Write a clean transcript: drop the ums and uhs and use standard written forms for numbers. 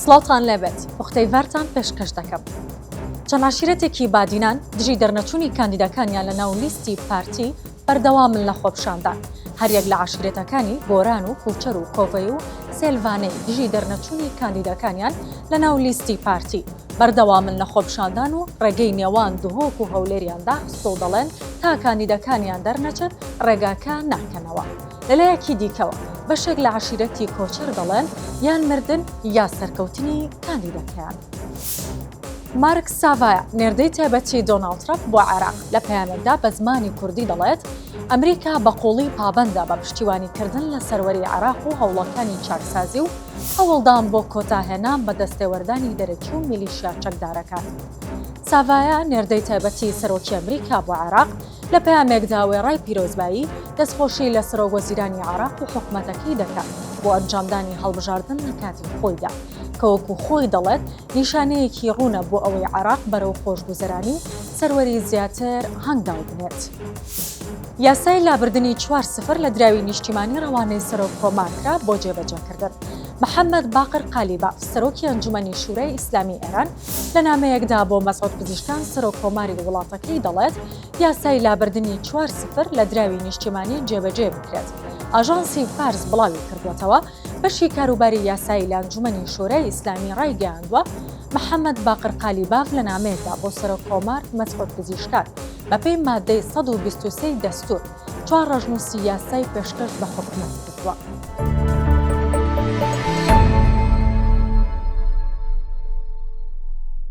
سڵاتان لێبێت وەختەیڤەرتان پێشکەش دەکەم. چەند عشیرەتێکی بادینان دژی دەرنەچوونی کاندیدەکانیان لە ناو لیستی پارتی بەردەوامن لە خۆپشاندان. هەریەک لە عشیرەتەکانی گۆران و کوچەر و کۆڤەی و سێلڤانەی دژی دەرنەچوونی کاندیدەکانیان لە ناو لیستی پارتی بەردەوامن لە خۆپشاندان و ڕێگەی نێوان دوهۆک و هەولێریاندا سۆ دەڵێن تا کاندیدەکانیان دەرنەچن ڕێگاکە ناکەنەوە. لەلایەکی دیکەوە بەشێک لە عشیرەتی کۆچەر دەڵێن یان مردن یا سەرکەوتنی کاندیدەکەیان. مارک ساڤایە نێردەی تایبەتی دۆناڵد ترامپ بۆ عێراق لە پەیامێکدا بە زمانی کوردی دەڵێت ئەمریکا بەقووڵی پابەندە بە پشتیوانیکردن لە سەروەری عێراق و هەوڵەکانی چاکسازی و هەوڵدان بۆ کۆتاهێنان بە دەستێوەردانی دەرەکی و میلیشیا چەکدارەکان. ساڤایە نێردەی تایبەتی سەرۆکی ئەمریکا بۆ عێراق لە پەیامێکدا وێڕای پیرۆزبایی دەستخۆشی لە سەرۆکوەزیرانی عێراق و حکوومەتەکەی دەکات بۆ ئەنجامدانی هەڵبژاردن لە کاتی خۆیدا کە وەکو خۆی دەڵێت نیشانەیەکی ڕوونە بۆ ئەوەی عێراق بەرەو خۆشگوزەرانی سەروەری زیاتر هەنگاو بنێت. یاسای لابردنی 4-0 لە دراوی نیشتیمانی ڕەوانەی سەرۆک کۆمارکرا بۆ جێبەجێکردن. محەممەد باقر قالیباف سەرۆکی ئەنجومەنی شورای ئیسلامی ئێران لە نامەیەکدا بۆ مەسعود پزیشکان سەرۆک کۆماری وڵاتەکەی دەڵێت یاسای لابردنی 4-0 لە دراوی نیشتیمانی جێبەجێ بکرێت. ئاژانسی فارس بڵاوی کردوێتەوە بەشی کاروباری یاسایی لە ئەنجومەنی شورای ئیسلامی ڕایگەیاندووە محەممەد باقر قالیباف لە نامەیەکدا بۆ سەرۆک کۆمار مەسعود پزیشکان بەپێی مادەی 123 دەستور 4 ڕەژنووسی یاسای پێشکەش بە حکومەت کردووە.